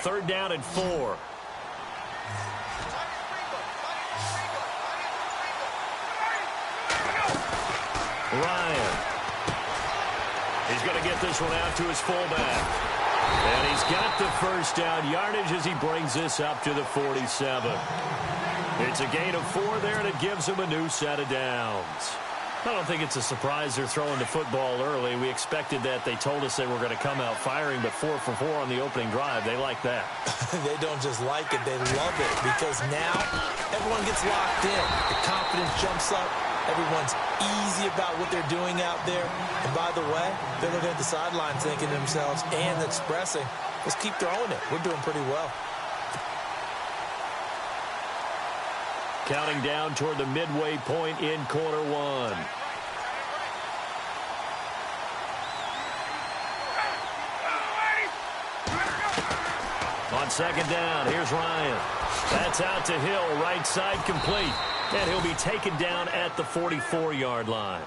3rd down and 4. Ryan. He's going to get this one out to his fullback. And he's got the 1st down yardage as he brings this up to the 47. It's a gain of 4 there, and it gives him a new set of downs. I don't think it's a surprise they're throwing the football early. We expected that. They told us they were going to come out firing, but 4 for 4 on the opening drive. They like that. They don't just like it. They love it because now everyone gets locked in. The confidence jumps up. Everyone's easy about what they're doing out there. And by the way, they're looking at the sideline thinking to themselves and expressing, let's keep throwing it. We're doing pretty well. Counting down toward the midway point in quarter 1. On 2nd down, here's Ryan. That's out to Hill, right side complete. And he'll be taken down at the 44-yard line.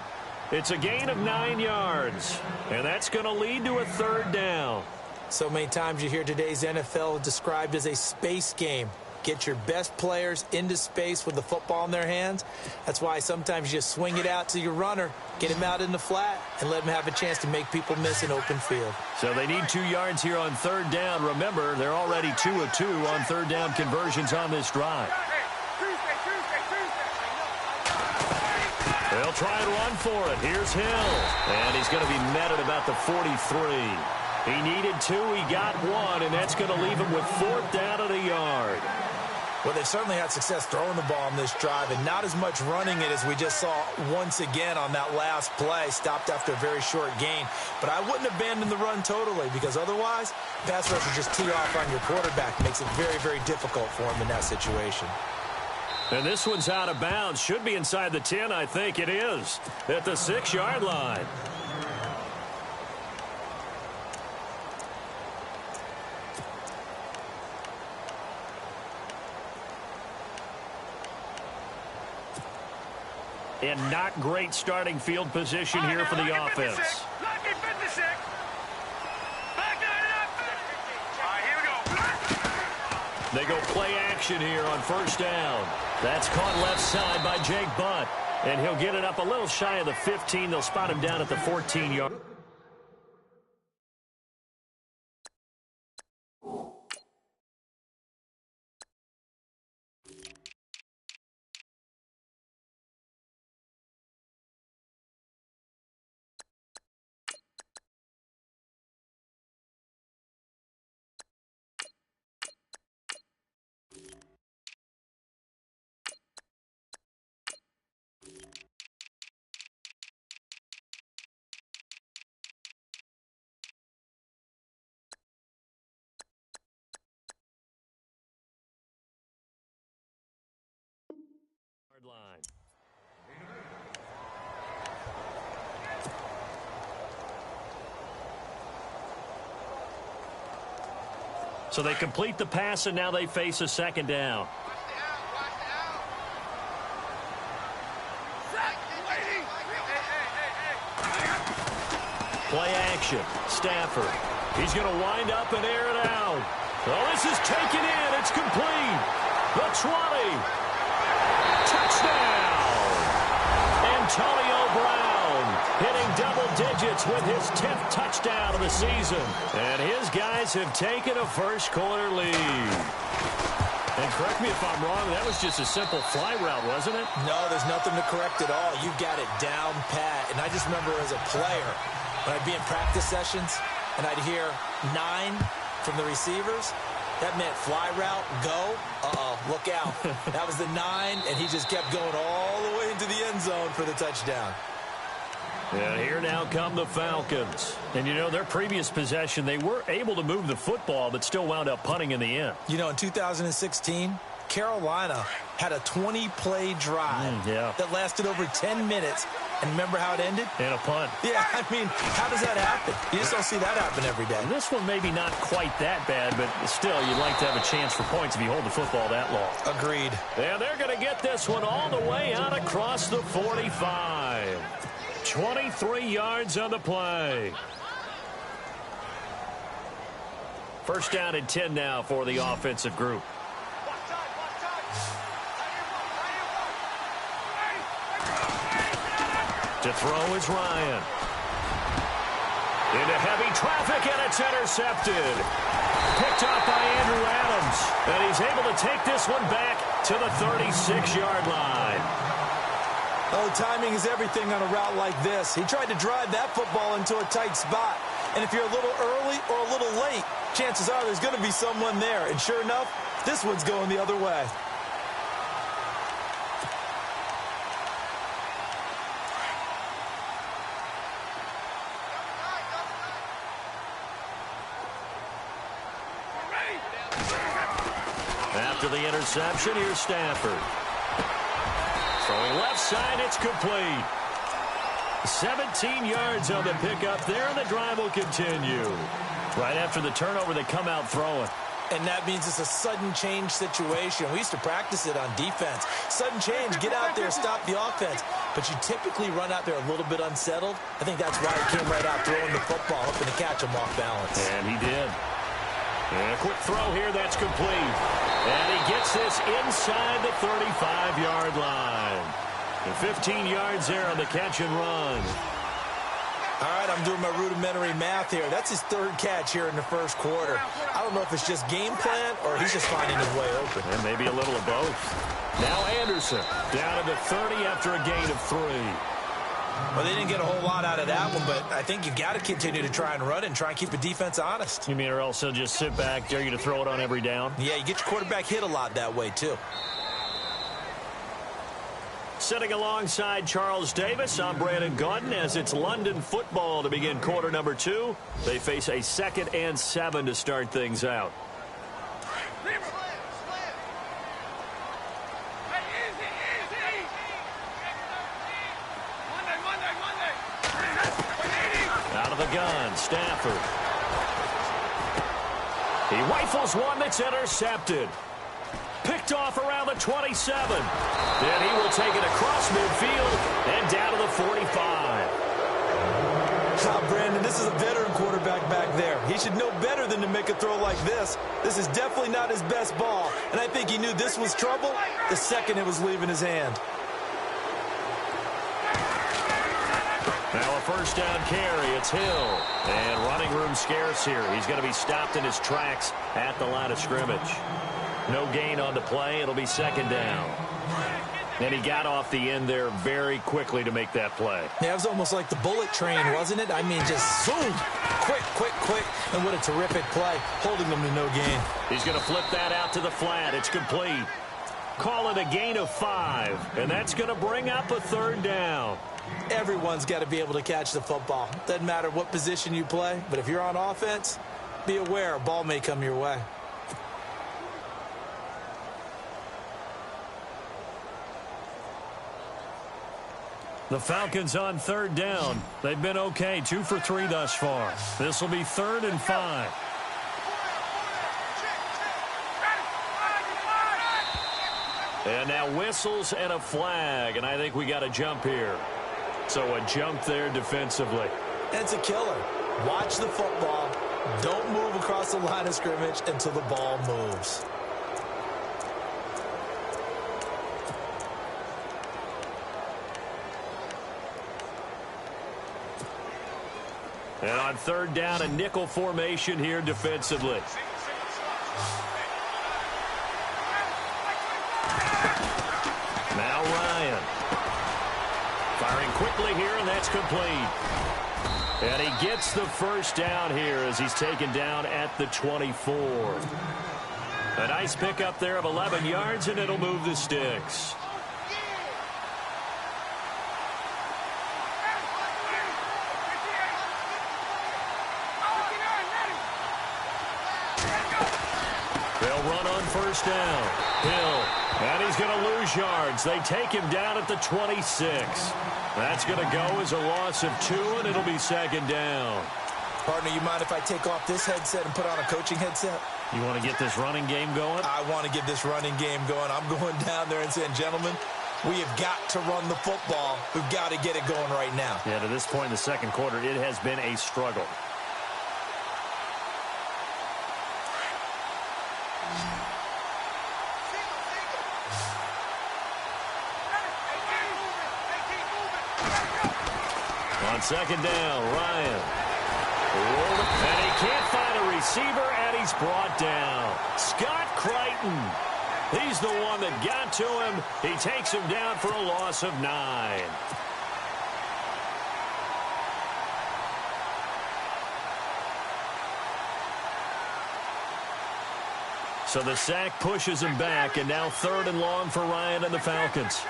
It's a gain of 9 yards. And that's going to lead to a 3rd down. So many times you hear today's NFL described as a space game. Get your best players into space with the football in their hands. That's why sometimes you just swing it out to your runner, get him out in the flat, and let him have a chance to make people miss an open field. So they need 2 yards here on 3rd down. Remember, they're already 2 of 2 on 3rd down conversions on this drive. They'll try and run for it. Here's Hill. And he's going to be met at about the 43. He needed 2. He got 1, and that's going to leave him with 4th down and a yard. Well, they've certainly had success throwing the ball on this drive, and not as much running it as we just saw once again on that last play, stopped after a very short gain. But I wouldn't abandon the run totally, because otherwise, pass rush will just tee off on your quarterback. Makes it very, very difficult for him in that situation. And this one's out of bounds. Should be inside the 10, I think it is, at the 6-yard line. And not great starting field position here for the offense. They go play action here on 1st down. That's caught left side by Jake Butt. And he'll get it up a little shy of the 15. They'll spot him down at the 14-yard. Line. So they complete the pass, and now they face a 2nd down. Play action. Stafford. He's going to wind up and air it out. Oh, this is taken in. It's complete. The 20. Touchdown! Antonio Brown hitting double digits with his 10th touchdown of the season. And his guys have taken a first-quarter lead. And correct me if I'm wrong, that was just a simple fly route, wasn't it? No, there's nothing to correct at all. You've got it down pat. And I just remember as a player, when I'd be in practice sessions, and I'd hear 9 from the receivers, that meant fly route, go, look out. That was the 9, and he just kept going all the way into the end zone for the touchdown. And here now come the Falcons. And, you know, their previous possession, they were able to move the football, but still wound up punting in the end. You know, in 2016, Carolina had a 20-play drive that lasted over 10 minutes. And remember how it ended? And a punt. Yeah, I mean, how does that happen? You just don't see that happen every day. And this one maybe not quite that bad, but still, you'd like to have a chance for points if you hold the football that long. Agreed. And they're going to get this one all the way out across the 45. 23 yards on the play. First down and 10 now for the offensive group. To throw is Ryan. Into heavy traffic, and it's intercepted. Picked off by Andrew Adams. And he's able to take this one back to the 36-yard line. Oh, timing is everything on a route like this. He tried to drive that football into a tight spot. And if you're a little early or a little late, chances are there's going to be someone there. And sure enough, this one's going the other way. After the interception, here's Stafford. Throwing left side, it's complete. 17 yards on the pickup there, and the drive will continue. Right after the turnover, they come out throwing. And that means it's a sudden change situation. We used to practice it on defense. Sudden change, get out there, stop the offense. But you typically run out there a little bit unsettled. I think that's why he came right out throwing the football, hoping to catch him off balance. And he did. And a quick throw here, that's complete. And he gets this inside the 35-yard line. And 15 yards there on the catch and run. All right, I'm doing my rudimentary math here. That's his third catch here in the first quarter. I don't know if it's just game plan or he's just finding his way open. And maybe a little of both. Now Anderson down at the 30 after a gain of 3. Well, they didn't get a whole lot out of that one, but I think you've got to continue to try and run and try and keep the defense honest. You mean or else he'll just sit back, dare you to throw it on every down? Yeah, you get your quarterback hit a lot that way, too. Sitting alongside Charles Davis, I'm Brandon Gaudin as it's London football to begin quarter number 2. They face a 2nd and 7 to start things out. Out of the gun, Stafford. He rifles one that's intercepted. Picked off around the 27. Then he will take it across midfield and down to the 45. Brandon, this is a veteran quarterback back there. He should know better than to make a throw like this. This is definitely not his best ball, and I think he knew this was trouble the second it was leaving his hand. Now a first down carry. It's Hill. And running room scarce here. He's going to be stopped in his tracks at the line of scrimmage. No gain on the play. It'll be 2nd down. And he got off the end there very quickly to make that play. Yeah, it was almost like the bullet train, wasn't it? I mean, just zoom. Quick, quick, quick. And what a terrific play, holding them to no gain. He's going to flip that out to the flat. It's complete. Call it a gain of 5. And that's going to bring up a 3rd down. Everyone's got to be able to catch the football. Doesn't matter what position you play, but if you're on offense, be aware a ball may come your way. The Falcons on 3rd down. They've been okay, 2 for 3 thus far. This will be 3rd and 5. And now whistles and a flag, and I think we got a jump here. So a jump there defensively. It's a killer. Watch the football. Don't move across the line of scrimmage until the ball moves. And on 3rd down, a nickel formation here defensively. Now Ryan. Firing quickly here, and that's complete. And he gets the first down here as he's taken down at the 24. A nice pickup there of 11 yards, and it'll move the sticks. They'll run on first down. Hill. And he's going to lose yards. They take him down at the 26. That's going to go as a loss of 2, and it'll be 2nd down. Partner, you mind if I take off this headset and put on a coaching headset? You want to get this running game going? I want to get this running game going. I'm going down there and saying, gentlemen, we have got to run the football. We've got to get it going right now. Yeah, to this point in the 2nd quarter, it has been a struggle. On second down, Ryan. And he can't find a receiver, and he's brought down. Scott Crichton. He's the one that got to him. He takes him down for a loss of 9. So the sack pushes him back, and now 3rd and long for Ryan and the Falcons.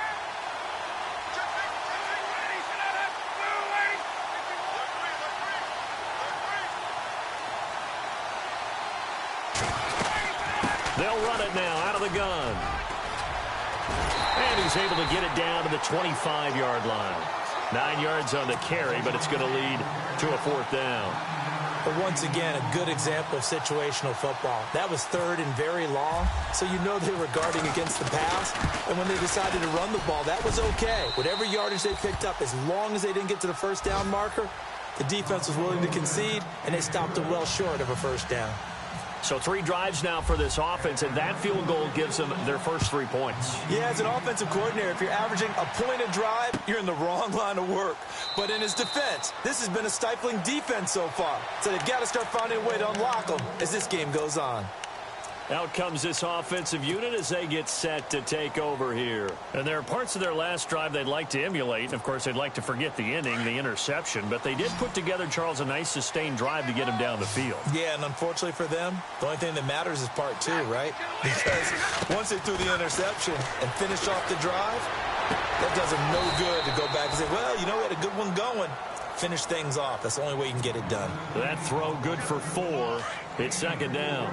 They'll run it now out of the gun. And he's able to get it down to the 25-yard line. 9 yards on the carry, but it's going to lead to a 4th down. But once again, a good example of situational football. That was 3rd and very long, so you know they were guarding against the pass. And when they decided to run the ball, that was okay. Whatever yardage they picked up, as long as they didn't get to the 1st down marker, the defense was willing to concede, and they stopped them well short of a 1st down. So 3 drives now for this offense, and that field goal gives them their first 3 points. Yeah, as an offensive coordinator, if you're averaging a point a drive, you're in the wrong line of work. But in his defense, this has been a stifling defense so far. So they've got to start finding a way to unlock them as this game goes on. Out comes this offensive unit as they get set to take over here. And there are parts of their last drive they'd like to emulate. And, of course, they'd like to forget the ending, the interception. But they did put together, Charles, a nice sustained drive to get him down the field. Yeah, and unfortunately for them, the only thing that matters is part 2, right? Because once they threw the interception and finished off the drive, that does them no good to go back and say, well, you know, we had a good one going. Finish things off. That's the only way you can get it done. That throw good for 4. It's 2nd down.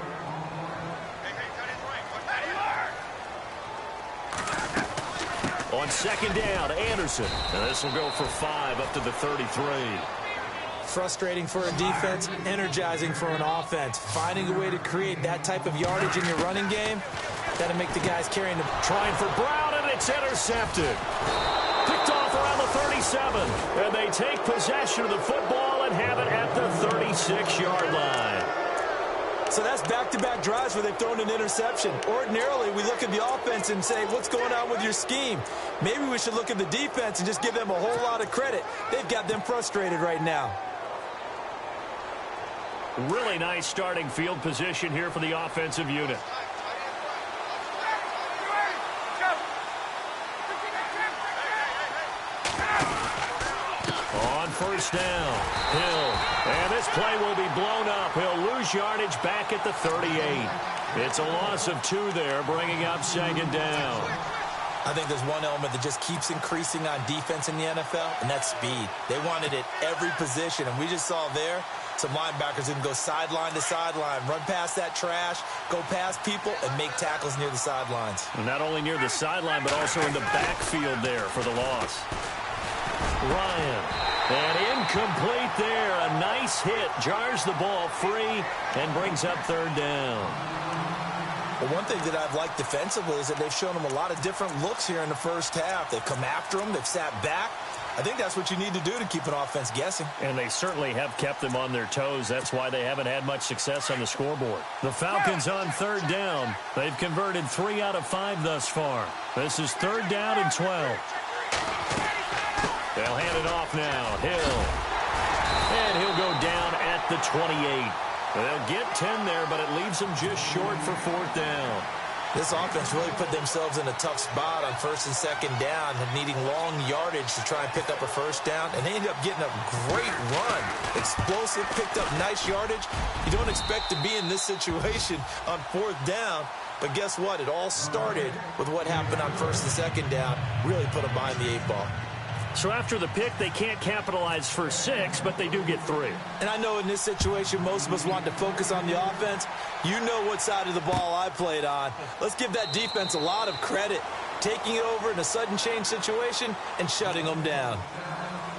On 2nd down, Anderson. And this will go for 5 up to the 33. Frustrating for a defense, energizing for an offense. Finding a way to create that type of yardage in your running game, got to make the guys carrying the... Trying for Brown, and it's intercepted. Picked off around the 37. And they take possession of the football and have it at the 36-yard line. So that's back-to-back drives where they've thrown an interception. Ordinarily, we look at the offense and say, what's going on with your scheme? Maybe we should look at the defense and just give them a whole lot of credit. They've got them frustrated right now. Really nice starting field position here for the offensive unit. On 1st down, Hill. And this play will be blown up. He'll lose yardage back at the 38. It's a loss of 2 there, bringing up 2nd down. I think there's one element that just keeps increasing on defense in the NFL, and that's speed. They want it at every position, and we just saw there some linebackers who can go sideline to sideline, run past that trash, go past people, and make tackles near the sidelines. And not only near the sideline, but also in the backfield there for the loss. Ryan. And incomplete there. A nice hit. Jars the ball free and brings up 3rd down. Well, one thing that I've liked defensively is that they've shown them a lot of different looks here in the first half. They've come after them. They've sat back. I think that's what you need to do to keep an offense guessing. And they certainly have kept them on their toes. That's why they haven't had much success on the scoreboard. The Falcons on 3rd down. They've converted 3 out of 5 thus far. This is 3rd down and 12. They'll hand it off now. Hill. And he'll go down at the 28. They'll get 10 there, but it leaves them just short for 4th down. This offense really put themselves in a tough spot on 1st and 2nd down, needing long yardage to try and pick up a 1st down, and they ended up getting a great run. Explosive, picked up nice yardage. You don't expect to be in this situation on 4th down, but guess what? It all started with what happened on 1st and 2nd down. Really put them behind the 8 ball. So after the pick, they can't capitalize for 6, but they do get 3. And I know in this situation, most of us want to focus on the offense. You know what side of the ball I played on. Let's give that defense a lot of credit, taking it over in a sudden change situation and shutting them down.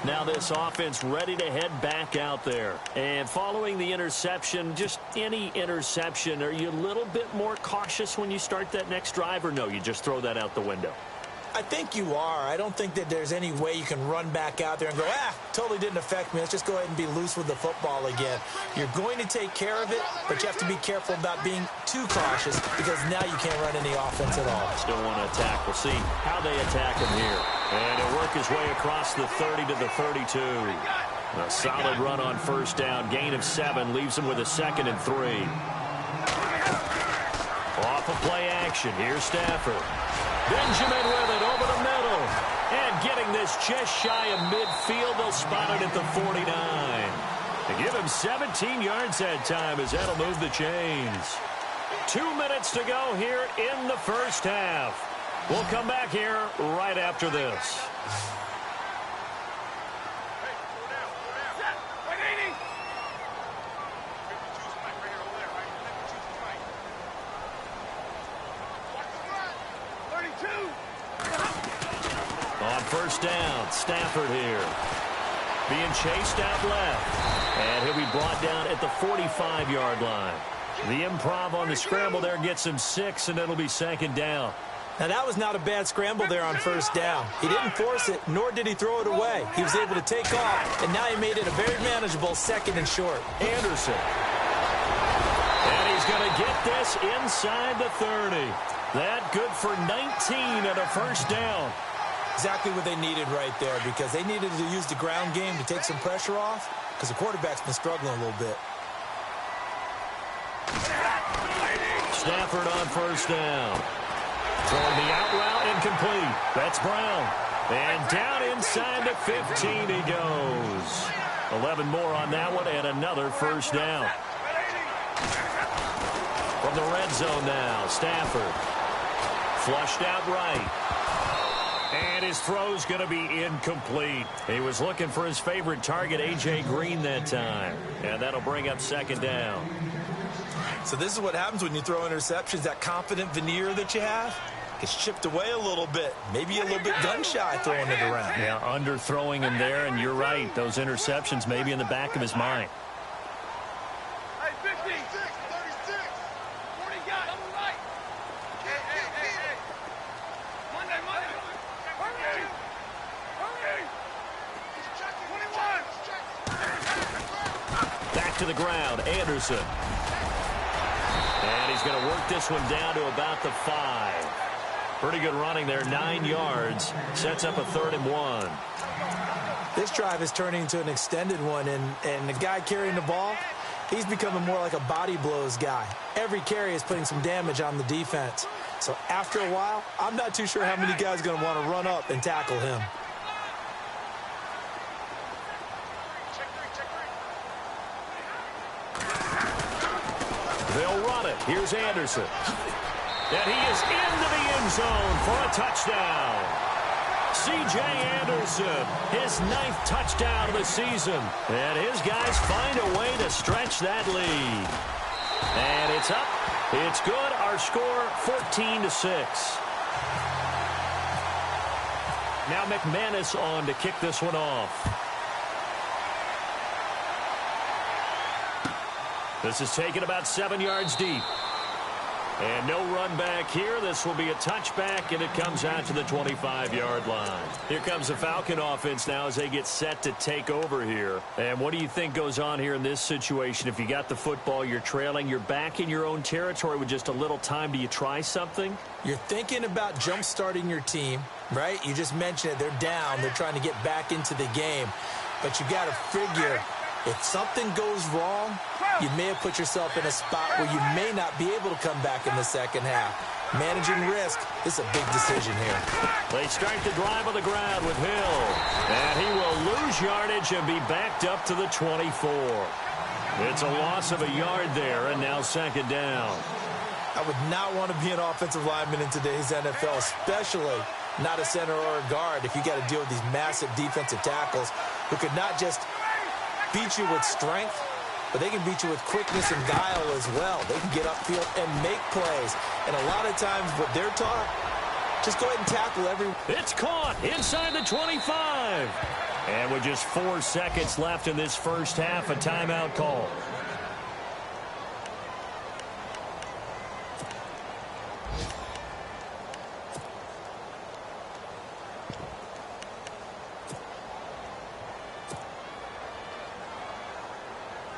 Now this offense ready to head back out there. And following the interception, just any interception, are you a little bit more cautious when you start that next drive, or no, you just throw that out the window? I think you are. I don't think that there's any way you can run back out there and go, totally didn't affect me. Let's just go ahead and be loose with the football again. You're going to take care of it, but you have to be careful about being too cautious because now you can't run any offense at all. Still want to attack. We'll see how they attack him here. And he'll work his way across the 30 to the 32. A solid run on first down. Gain of 7 leaves him with a 2nd and 3. Off of play action. Here's Stafford. Benjamin with it over the middle. And getting this just shy of midfield. They'll spot it at the 49. They give him 17 yards that time as that'll move the chains. 2 minutes to go here in the first half. We'll come back here right after this. On first down, Stafford here. Being chased out left. And he'll be brought down at the 45-yard line. The improv on the scramble there gets him 6, and it'll be 2nd down. Now, that was not a bad scramble there on first down. He didn't force it, nor did he throw it away. He was able to take off, and now he made it a very manageable 2nd and short. Anderson. And he's going to get this inside the 30. That good for 19 and a first down. Exactly what they needed right there, because they needed to use the ground game to take some pressure off, because the quarterback's been struggling a little bit. Stafford on first down. Throwing the out route incomplete. That's Brown. And down inside the 15 he goes. 11 more on that one and another first down. From the red zone now, Stafford. Flushed out right. And his throw's going to be incomplete. He was looking for his favorite target, A.J. Green, that time. And that'll bring up 2nd down. So this is what happens when you throw interceptions. That confident veneer that you have gets chipped away a little bit. Maybe a little bit gun-shy throwing it around. Yeah, underthrowing him there, and you're right. Those interceptions may be in the back of his mind. Hey, 50, 36, 40 got double right. Hey. Monday. Hurry. 21. Back to the ground, Anderson. And he's going to work this one down to about the 5. Pretty good running there, 9 yards. Sets up a 3rd and 1. This drive is turning into an extended one, and the guy carrying the ball, he's becoming more like a body blows guy. Every carry is putting some damage on the defense. So after a while, I'm not too sure how many guys are going to want to run up and tackle him. They'll run it. Here's Anderson. And he is into the end zone for a touchdown. C.J. Anderson, his 9th touchdown of the season. And his guys find a way to stretch that lead. And it's up. It's good. Our score, 14-6. Now McManus on to kick this one off. This is taken about 7 yards deep. And no run back here. This will be a touchback, and it comes out to the 25-yard line. Here comes the Falcon offense now as they get set to take over here. And what do you think goes on here in this situation? If you got the football, you're trailing, you're back in your own territory with just a little time. Do you try something? You're thinking about jump-starting your team, right? You just mentioned it. They're down. They're trying to get back into the game. But you got to figure, if something goes wrong, you may have put yourself in a spot where you may not be able to come back in the second half. Managing risk is a big decision here. They start the drive on the ground with Hill. And he will lose yardage and be backed up to the 24. It's a loss of a yard there, and now 2nd down. I would not want to be an offensive lineman in today's NFL, especially not a center or a guard, if you got to deal with these massive defensive tackles who could not just beat you with strength, but they can beat you with quickness and guile as well. They can get upfield and make plays. And a lot of times what they're taught, just go ahead and tackle every... It's caught inside the 25. And with just 4 seconds left in this first half, a timeout call.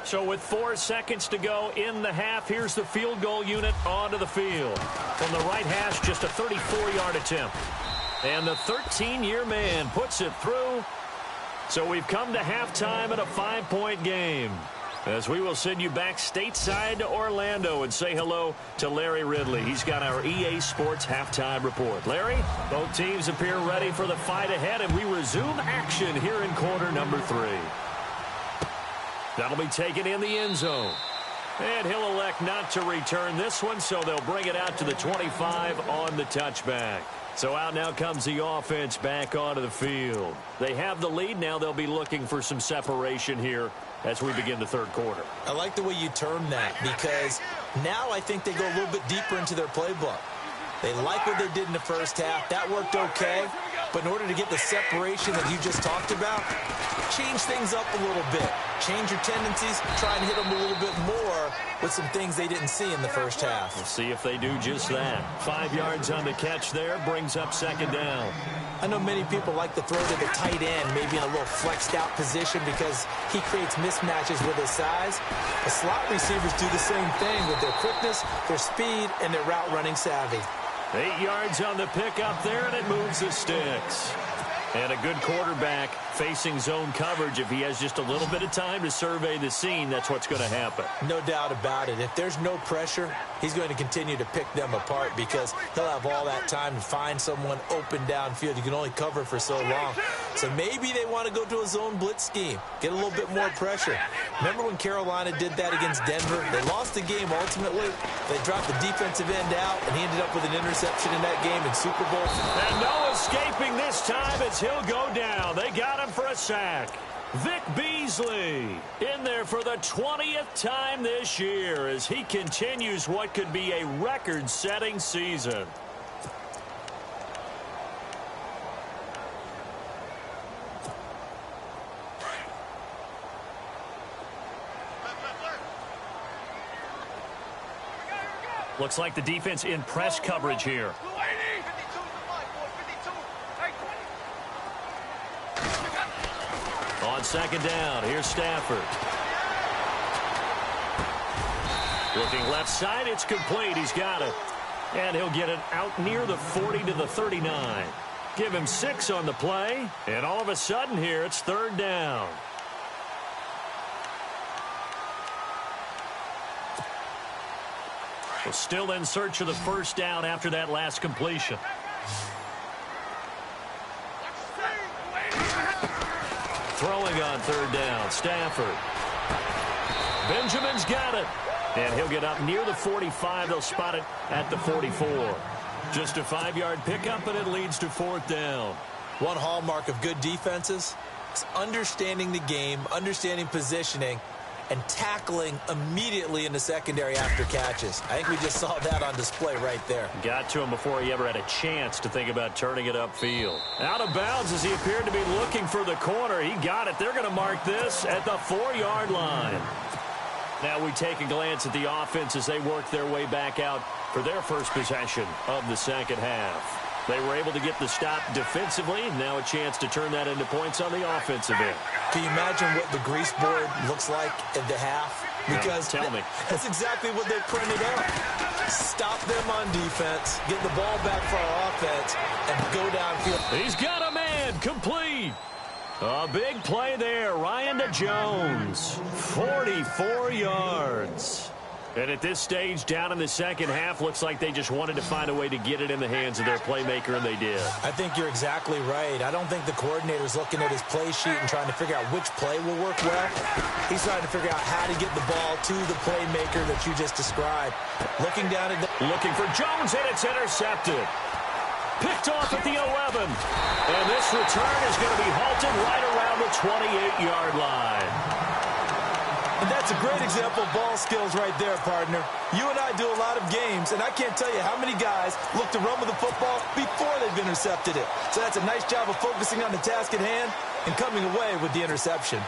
So with 4 seconds to go in the half, here's the field goal unit onto the field. From the right hash, just a 34-yard attempt. And the 13-year man puts it through So we've come to halftime in a 5-point game, as we will send you back stateside to Orlando and say hello to Larry Ridley. He's got our EA Sports halftime report. Larry, both teams appear ready for the fight ahead, and we resume action here in quarter number 3. That'll be taken in the end zone. And he'll elect not to return this one, so they'll bring it out to the 25 on the touchback. So out now comes the offense back onto the field. They have the lead. Now they'll be looking for some separation here as we begin the third quarter. I like the way you term that, because now I think they go a little bit deeper into their playbook. They like what they did in the first half. That worked okay. But in order to get the separation that you just talked about, change things up a little bit. Change your tendencies. Try and hit them a little bit more with some things they didn't see in the first half. We'll see if they do just that. 5 yards on the catch there. Brings up second down. I know many people like to throw to the tight end, maybe in a little flexed out position because he creates mismatches with his size. The slot receivers do the same thing with their quickness, their speed, and their route running savvy. 8 yards on the pickup there, and it moves the sticks. And a good quarterback facing zone coverage. If he has just a little bit of time to survey the scene, that's what's going to happen. No doubt about it. If there's no pressure, he's going to continue to pick them apart because he'll have all that time to find someone open downfield. You can only cover for so long. So maybe they want to go to a zone blitz scheme, get a little bit more pressure. Remember when Carolina did that against Denver? They lost the game ultimately. They dropped the defensive end out, and he ended up with an interception in that game in Super Bowl. And no escaping this time as he'll go down. They got him for a sack. Vic Beasley in there for the 20th time this year as he continues what could be a record-setting season. Looks like the defense in press coverage here. On second down, here's Stafford. Looking left side, it's complete. He's got it. And he'll get it out near the 40 to the 39. Give him 6 on the play. And all of a sudden here, it's third down. Well, still in search of the first down after that last completion. Throwing on third down, Stafford. Benjamin's got it. And he'll get up near the 45. They'll spot it at the 44. Just a 5-yard pickup, and it leads to fourth down. One hallmark of good defenses is understanding the game, understanding positioning, and tackling immediately in the secondary after catches. I think we just saw that on display right there. Got to him before he ever had a chance to think about turning it upfield. Out of bounds as he appeared to be looking for the corner. He got it. They're going to mark this at the 4-yard line. Now we take a glance at the offense as they work their way back out for their first possession of the second half. They were able to get the stop defensively. Now a chance to turn that into points on the offensive end. Can you imagine what the grease board looks like at the half? Because tell me. That's exactly what they printed up. Stop them on defense, get the ball back for our offense, and go downfield. He's got a man complete. A big play there. Ryan to Jones. 44 yards. And at this stage, down in the second half, looks like they just wanted to find a way to get it in the hands of their playmaker, and they did. I think you're exactly right. I don't think the coordinator's looking at his play sheet and trying to figure out which play will work well. He's trying to figure out how to get the ball to the playmaker that you just described. Looking down at looking for Jones, and it's intercepted. Picked off at the 11. And this return is going to be halted right around the 28-yard line. And that's a great example of ball skills right there, partner. You and I do a lot of games, and I can't tell you how many guys look to run with the football before they've intercepted it. So that's a nice job of focusing on the task at hand and coming away with the interception.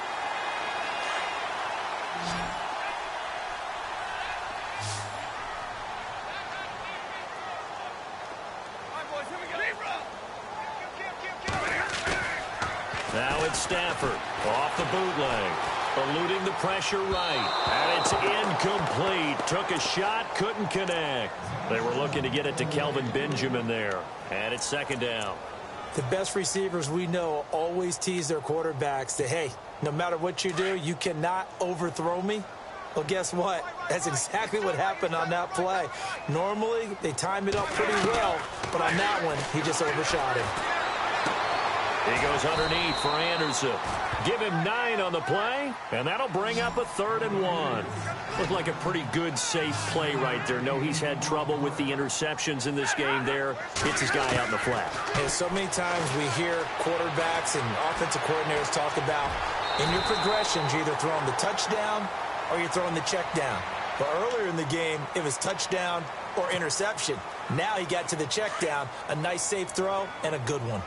Now it's Stafford off the bootleg. Eluding the pressure right. And it's incomplete. Took a shot, couldn't connect. They were looking to get it to Kelvin Benjamin there. And it's second down. The best receivers we know always tease their quarterbacks that, hey, no matter what you do, you cannot overthrow me. Well, guess what? That's exactly what happened on that play. Normally, they time it up pretty well, but on that one, he just overshot him. He goes underneath for Anderson. Give him 9 on the play, and that'll bring up a 3rd and 1. Looked like a pretty good, safe play right there. No, he's had trouble with the interceptions in this game there. Hits his guy out in the flat. And so many times we hear quarterbacks and offensive coordinators talk about, in your progressions, you're either throwing the touchdown or you're throwing the check down. But earlier in the game, it was touchdown or interception. Now he got to the check down, a nice safe throw, and a good one.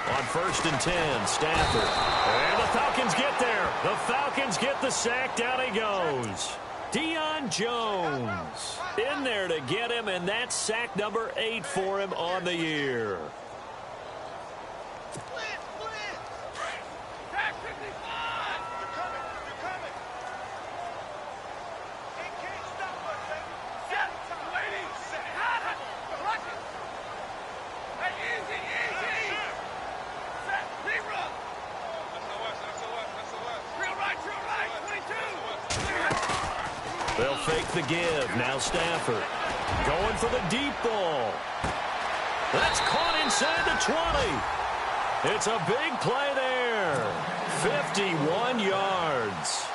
On 1st and 10, Stafford. And the Falcons get there. The Falcons get the sack. Down he goes. Deion Jones in there to get him, and that's sack number 8 for him on the year. They'll fake the give. Now Stafford going for the deep ball. That's caught inside the 20. It's a big play there. 51 yards.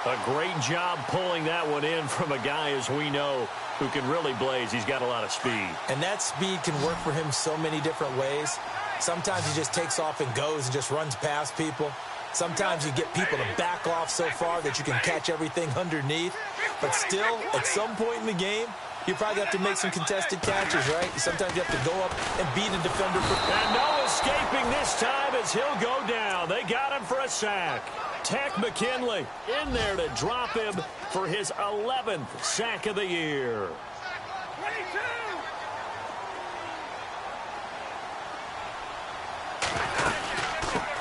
A great job pulling that one in from a guy, as we know, who can really blaze. He's got a lot of speed. And that speed can work for him so many different ways. Sometimes he just takes off and goes and just runs past people. Sometimes you get people to back off so far that you can catch everything underneath. But still, at some point in the game, you probably have to make some contested catches, right? Sometimes you have to go up and beat a defender. And no escaping this time as he'll go down. They got him for a sack. Tech McKinley in there to drop him for his 11th sack of the year. 22!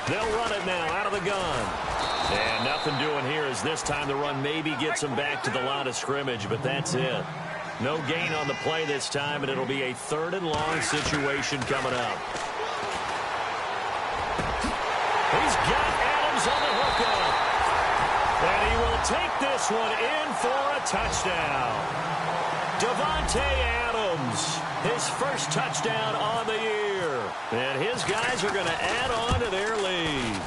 They'll run it now out of the gun. And nothing doing here as this time the run maybe gets him back to the line of scrimmage, but that's it. No gain on the play this time, and it'll be a 3rd and long situation coming up. He's got Adams on the hookup. And he will take this one in for a touchdown. Davante Adams, his first touchdown on the year. And his guys are going to add on to their lead.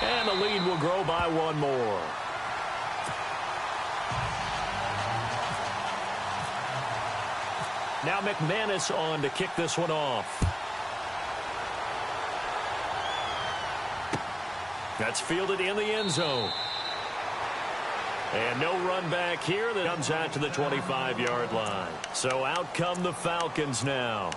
And the lead will grow by 1 more. Now McManus on to kick this one off. That's fielded in the end zone. And no run back here that comes out to the 25-yard line. So out come the Falcons now.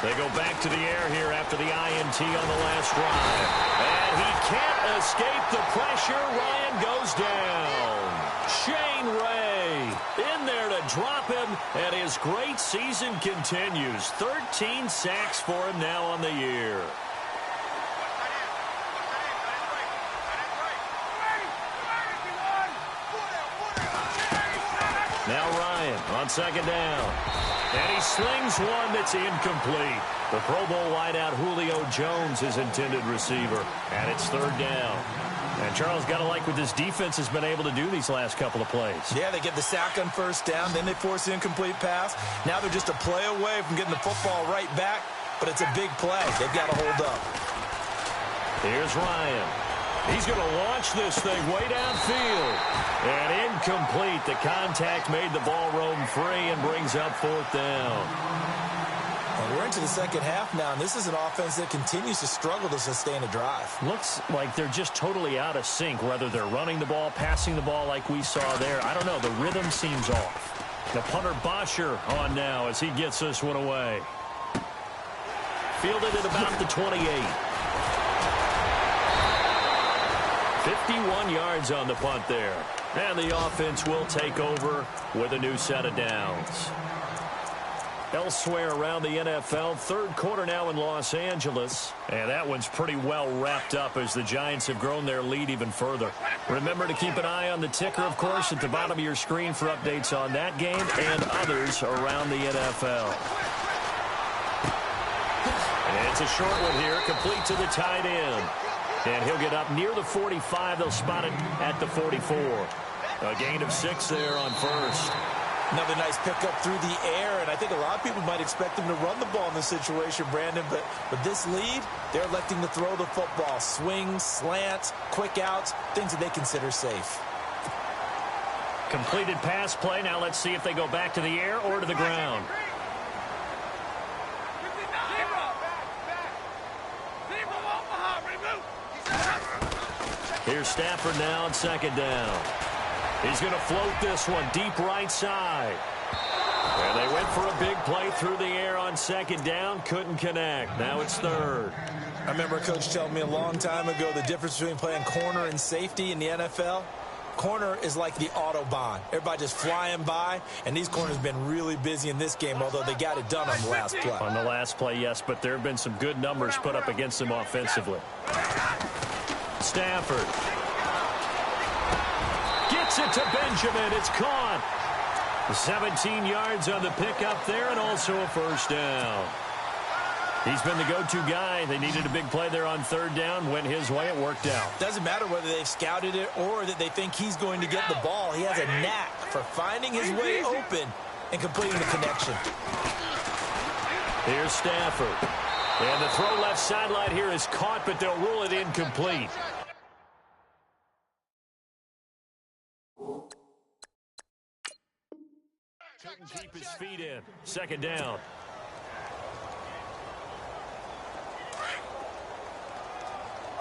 They go back to the air here after the INT on the last drive. And he can't escape the pressure. Ryan goes down. Shane Ray in there to drop him. And his great season continues. 13 sacks for him now on the year. Now Ryan on 2nd down. And he slings one that's incomplete. The Pro Bowl wideout Julio Jones, his intended receiver. And it's 3rd down. And Charles, got to like what this defense has been able to do these last couple of plays. Yeah, they get the sack on 1st down. Then they force the incomplete pass. Now they're just a play away from getting the football right back. But it's a big play. They've got to hold up. Here's Ryan. He's going to launch this thing way downfield. And incomplete. The contact made the ball roam free and brings up 4th down. And we're into the 2nd half now, and this is an offense that continues to struggle to sustain a drive. Looks like they're just totally out of sync, whether they're running the ball, passing the ball like we saw there. I don't know. The rhythm seems off. The punter Bosher on now as he gets this one away. Fielded at about the 28. 51 yards on the punt there. And the offense will take over with a new set of downs. Elsewhere around the NFL, third quarter now in Los Angeles. And that one's pretty well wrapped up as the Giants have grown their lead even further. Remember to keep an eye on the ticker, of course, at the bottom of your screen for updates on that game and others around the NFL. And it's a short one here, complete to the tight end. And he'll get up near the 45. They'll spot it at the 44. A gain of 6 there on first. Another nice pickup through the air, and I think a lot of people might expect him to run the ball in this situation, Brandon, but with this lead, they're electing to throw the football. Swings, slants, quick outs, things that they consider safe. Completed pass play. Now let's see if they go back to the air or to the ground. Here's Stafford now on second down. He's going to float this one deep right side. And they went for a big play through the air on second down. Couldn't connect. Now it's third. I remember a coach telling me a long time ago the difference between playing corner and safety in the NFL. Corner is like the Autobahn. Everybody just flying by, and these corners have been really busy in this game, although they got it done on the last play. On the last play, yes, but there have been some good numbers put up against them offensively. Stafford gets it to Benjamin. It's caught. 17 yards on the pickup there and also a first down. He's been the go-to guy. They needed a big play there on third down. Went his way. It worked out. Doesn't matter whether they've scouted it or that they think he's going to get the ball. He has a knack for finding his way open and completing the connection. Here's Stafford. And the throw left sideline here is caught, but they'll rule it incomplete. Couldn't keep his feet in. Second down.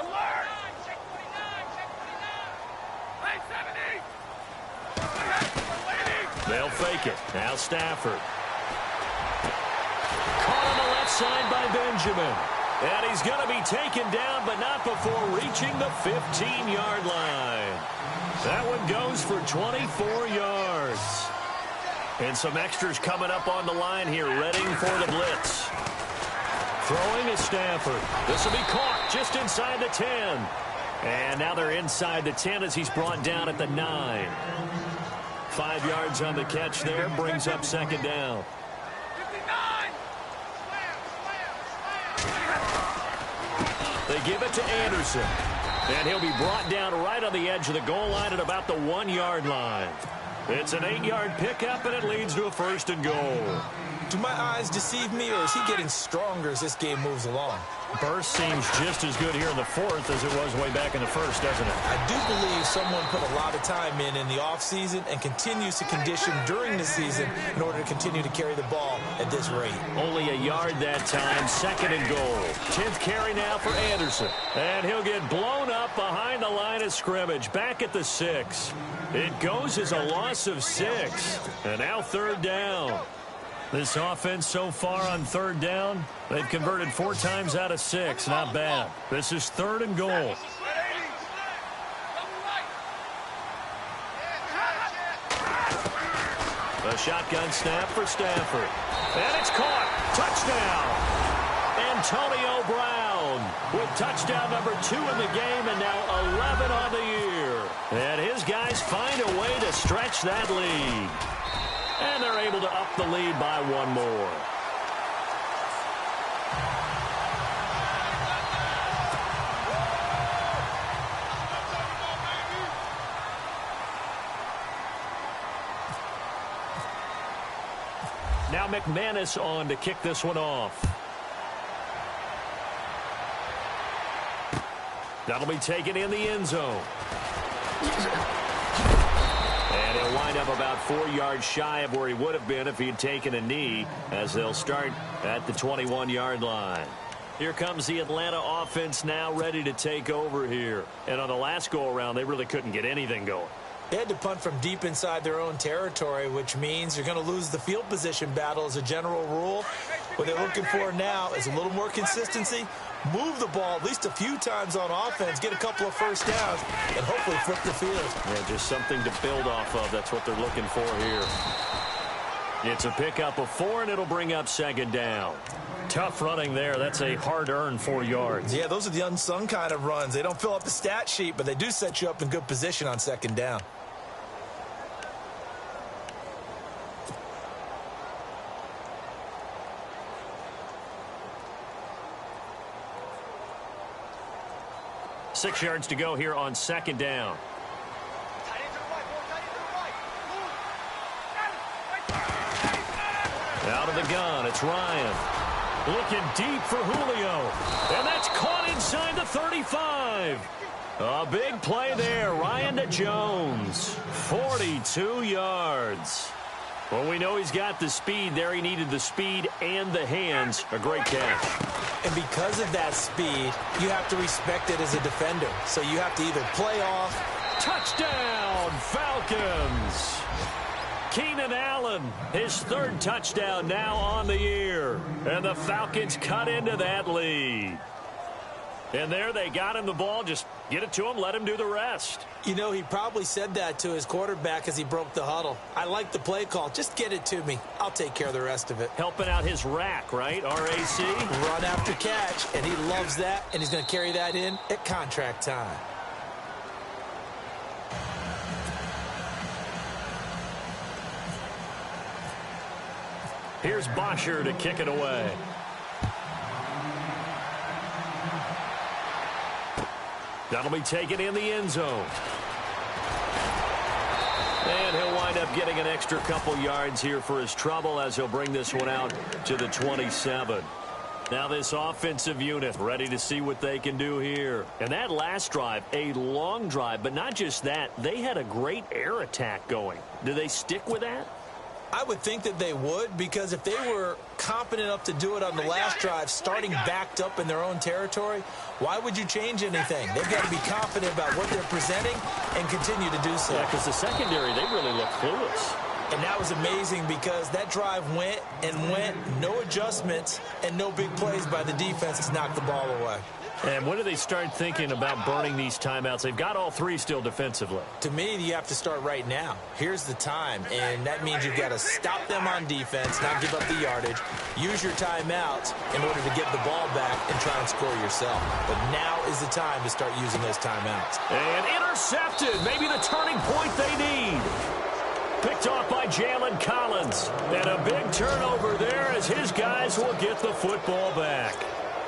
Alert! They'll fake it. Now Stafford. Caught on the left side by Benjamin. And he's going to be taken down, but not before reaching the 15-yard line. That one goes for 24 yards. And some extras coming up on the line here, ready for the blitz. Throwing is Stafford. This will be caught just inside the 10. And now they're inside the 10 as he's brought down at the 9. 5 yards on the catch there, brings up second down. 59! They give it to Anderson. And he'll be brought down right on the edge of the goal line at about the 1-yard line. It's an 8-yard pickup, and it leads to a first and goal. Do my eyes deceive me, or is he getting stronger as this game moves along? Burst seems just as good here in the fourth as it was way back in the first, doesn't it? I do believe someone put a lot of time in the offseason and continues to condition during the season in order to continue to carry the ball at this rate. Only a yard that time, second and goal. 10th carry now for Anderson. And he'll get blown up behind the line of scrimmage, back at the 6. It goes as a loss of 6. And now third down. This offense so far on third down, they've converted 4 times out of 6. Not bad. This is third and goal. A shotgun snap for Stafford. And it's caught. Touchdown. Antonio Brown with touchdown number 2 in the game and now 11 on the year. And his guys find a way to stretch that lead. And they're able to up the lead by 1 more. Now McManus on to kick this one off. That'll be taken in the end zone. And he'll wind up about 4 yards shy of where he would have been if he had taken a knee, as they'll start at the 21-yard line. Here comes the Atlanta offense now ready to take over here. And on the last go-around, they really couldn't get anything going. They had to punt from deep inside their own territory, which means you're going to lose the field position battle as a general rule. What they're looking for now is a little more consistency, move the ball at least a few times on offense, get a couple of first downs, and hopefully flip the field. Yeah, just something to build off of. That's what they're looking for here. It's a pickup of 4, and it'll bring up second down. Tough running there. That's a hard-earned 4 yards. Yeah, those are the unsung kind of runs. They don't fill up the stat sheet, but they do set you up in good position on second down. Six yards to go here on second down. Out of the gun, it's Ryan. Looking deep for Julio. And that's caught inside the 35. A big play there. Ryan to Jones. 42 yards. Well, we know he's got the speed there. He needed the speed and the hands. A great catch. And because of that speed, you have to respect it as a defender. So you have to either play off. Touchdown, Falcons. Keenan Allen, his 3rd touchdown now on the year. And the Falcons cut into that lead. And there they got him the ball. Just get it to him, let him do the rest. You know, he probably said that to his quarterback as he broke the huddle. I like the play call. Just get it to me. I'll take care of the rest of it. Helping out his rack, right? R-A-C? Run after catch, and he loves that, and he's going to carry that in at contract time. Here's Bosher to kick it away. That'll be taken in the end zone. And he'll wind up getting an extra couple yards here for his trouble as he'll bring this one out to the 27. Now this offensive unit ready to see what they can do here. And that last drive, a long drive, but not just that. They had a great air attack going. Do they stick with that? I would think that they would, because if they were competent enough to do it on the last drive, starting backed up in their own territory, why would you change anything? They've got to be confident about what they're presenting and continue to do so. Yeah, because the secondary, they really look clueless. And that was amazing because that drive went and went, no adjustments, and no big plays by the defense to knock the ball away. And when do they start thinking about burning these timeouts? They've got all 3 still defensively. To me, you have to start right now. Here's the time, and that means you've got to stop them on defense, not give up the yardage, use your timeouts in order to get the ball back and try and score yourself. But now is the time to start using those timeouts. And intercepted, maybe the turning point they need. Picked off by Jalen Collins. And a big turnover there as his guys will get the football back.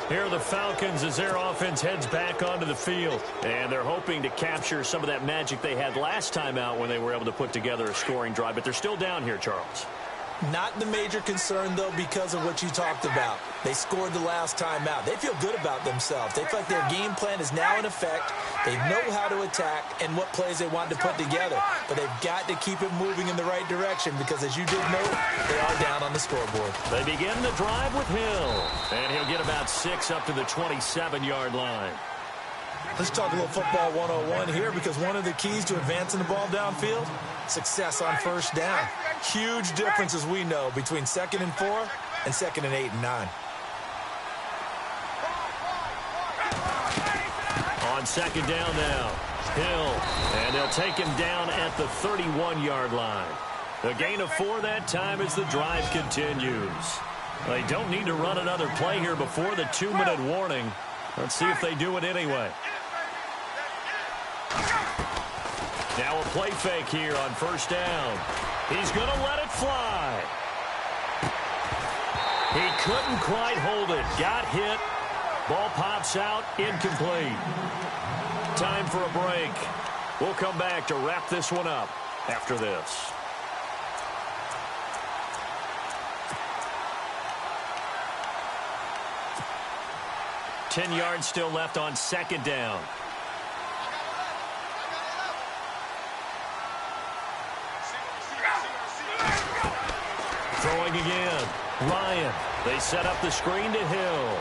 Here are the Falcons as their offense heads back onto the field. And they're hoping to capture some of that magic they had last time out when they were able to put together a scoring drive. But they're still down here, Charles. Not the major concern, though, because of what you talked about. They scored the last time out. They feel good about themselves. They feel like their game plan is now in effect. They know how to attack and what plays they want to put together. But they've got to keep it moving in the right direction because, as you did note, they are down on the scoreboard. They begin the drive with Hill. And he'll get about 6 up to the 27-yard line. Let's talk a little football 101 here, because one of the keys to advancing the ball downfield, success on first down. Huge difference, as we know, between 2nd and 4 and 2nd and 8 and 9. On second down now, Hill, and they'll take him down at the 31-yard line. A gain of 4 that time as the drive continues. They don't need to run another play here before the 2-minute warning. Let's see if they do it anyway. Now a play fake here on first down. He's going to let it fly. He couldn't quite hold it. Got hit. Ball pops out. Incomplete. Time for a break. We'll come back to wrap this one up after this. Ten yards still left on second down. Throwing again. Ryan. They set up the screen to Hill.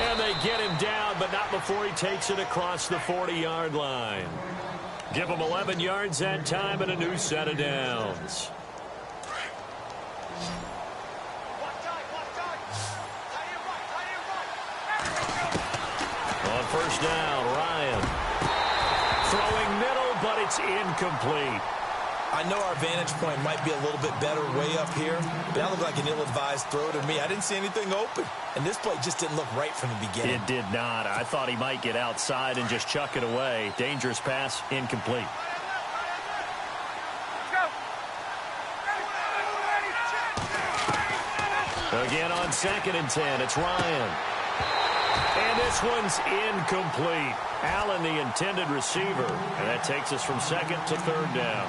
And they get him down, but not before he takes it across the 40-yard line. Give him 11 yards that time and a new set of downs. On first down, Ryan. Throwing middle, but it's incomplete. I know our vantage point might be a little bit better way up here, but that looked like an ill-advised throw to me. I didn't see anything open, and this play just didn't look right from the beginning. It did not. I thought he might get outside and just chuck it away. Dangerous pass, incomplete. Again on 2nd and 10, it's Ryan. And this one's incomplete. Allen, the intended receiver, and that takes us from 2nd to 3rd down.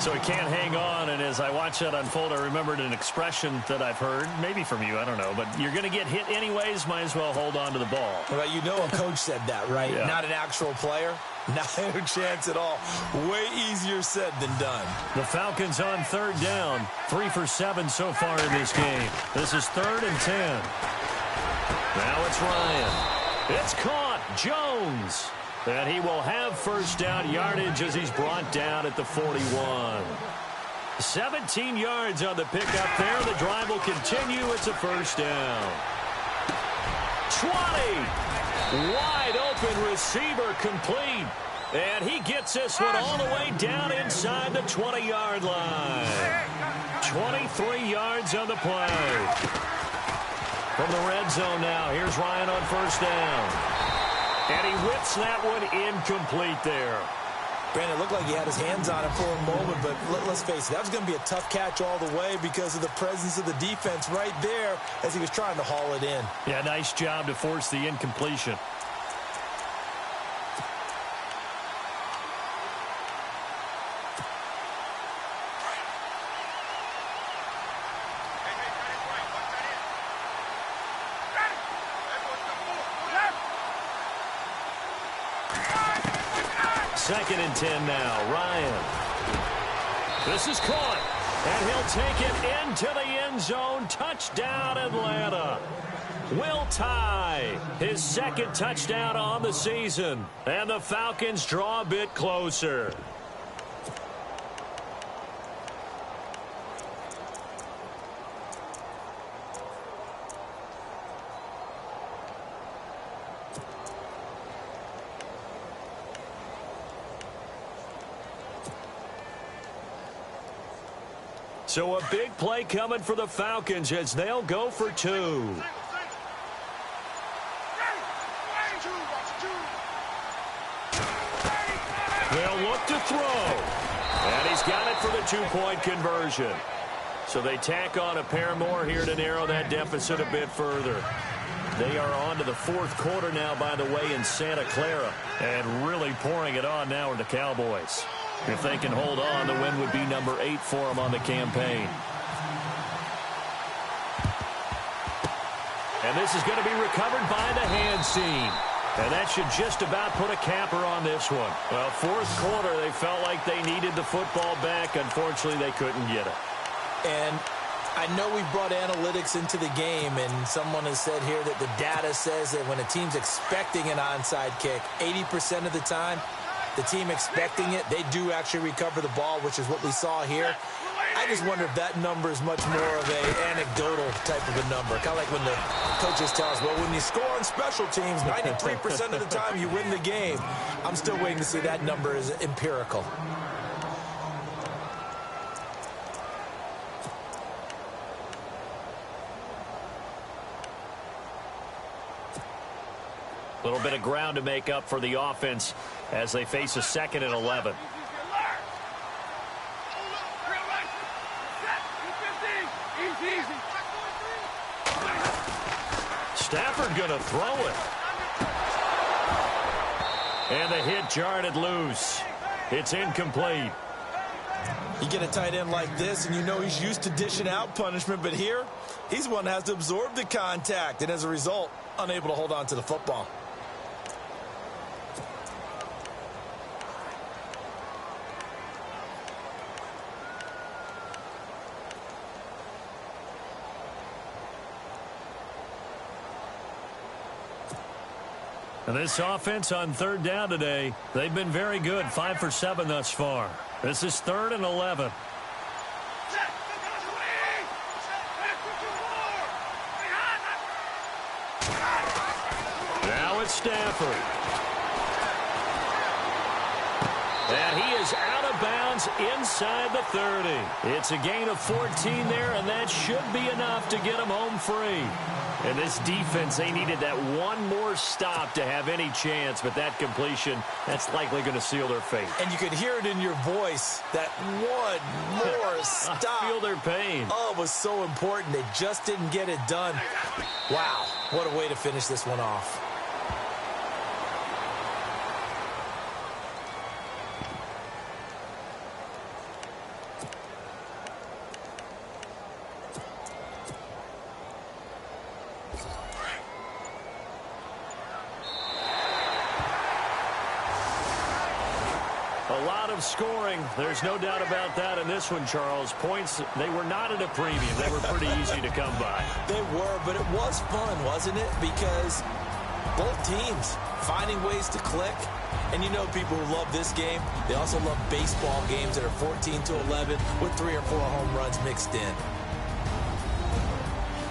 So he can't hang on, and as I watch that unfold, I remembered an expression that I've heard, maybe from you, I don't know, but you're going to get hit anyways, might as well hold on to the ball. Well, you know a coach said that, right? Yeah. Not an actual player. Not a chance at all. Way easier said than done. The Falcons on 3rd down, 3 for 7 so far in this game. This is 3rd and 10. Now it's Ryan. It's caught. Jones. And he will have first down yardage as he's brought down at the 41. 17 yards on the pickup there. The drive will continue. It's a first down. 20. Wide open receiver complete. And he gets this one all the way down inside the 20-yard line. 23 yards on the play. From the red zone now, here's Ryan on first down. And he whips that one incomplete there. Brandon, it looked like he had his hands on it for a moment, but let's face it, that was going to be a tough catch all the way because of the presence of the defense right there as he was trying to haul it in. Yeah, nice job to force the incompletion. Second and 10 now. Ryan. This is caught. And he'll take it into the end zone. Touchdown, Atlanta. Will tie his 2nd touchdown on the season. And the Falcons draw a bit closer. So a big play coming for the Falcons as they'll go for 2. They'll look to throw. And he's got it for the 2-point conversion. So they tack on a pair more here to narrow that deficit a bit further. They are on to the 4th quarter now, by the way, in Santa Clara. And really pouring it on now with the Cowboys. If they can hold on, the win would be number 8 for them on the campaign. And this is going to be recovered by the hands team. And that should just about put a capper on this one. Well, 4th quarter, they felt like they needed the football back. Unfortunately, they couldn't get it. And I know we brought analytics into the game, and someone has said here that the data says that when a team's expecting an onside kick, 80% of the time, the team expecting it, they do actually recover the ball, which is what we saw here. I just wonder if that number is much more of an anecdotal type of a number. Kind of like when the coaches tell us, well, when you score on special teams, 93% of the time you win the game. I'm still waiting to see that number is empirical. A little bit of ground to make up for the offense as they face a 2nd and 11. Stafford going to throw it. And the hit jarred it loose. It's incomplete. You get a tight end like this, and you know he's used to dishing out punishment, but here, he's one that has to absorb the contact, and as a result, unable to hold on to the football. And this offense on third down today, they've been very good, 5 for 7 thus far. This is 3rd and 11. Now it's Stafford. And he is out of bounds inside the 30. It's a gain of 14 there, and that should be enough to get him home free. And this defense, they needed that one more stop to have any chance, but that completion, that's likely going to seal their fate. And you could hear it in your voice, that one more stop. I feel their pain. Oh, it was so important. They just didn't get it done. Wow, what a way to finish this one off. A lot of scoring. There's no doubt about that in this one, Charles. Points, they were not at a premium. They were pretty easy to come by. They were, but it was fun, wasn't it? Because both teams finding ways to click. And you know people who love this game, they also love baseball games that are 14-11 with 3 or 4 home runs mixed in.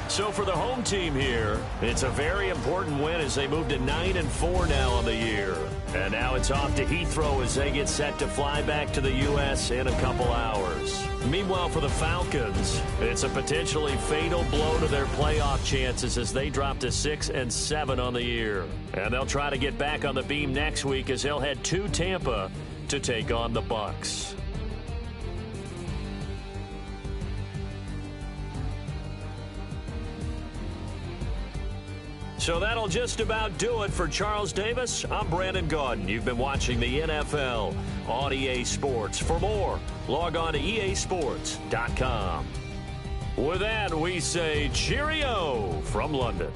So for the home team here, it's a very important win as they move to 9-4 now on the year. And now it's off to Heathrow as they get set to fly back to the U.S. in a couple hours. Meanwhile, for the Falcons, it's a potentially fatal blow to their playoff chances as they drop to 6-7 on the year. And they'll try to get back on the beam next week as they'll head to Tampa to take on the Bucs. So that'll just about do it for Charles Davis. I'm Brandon Gaudin. You've been watching the NFL on EA Sports. For more, log on to easports.com. With that, we say cheerio from London.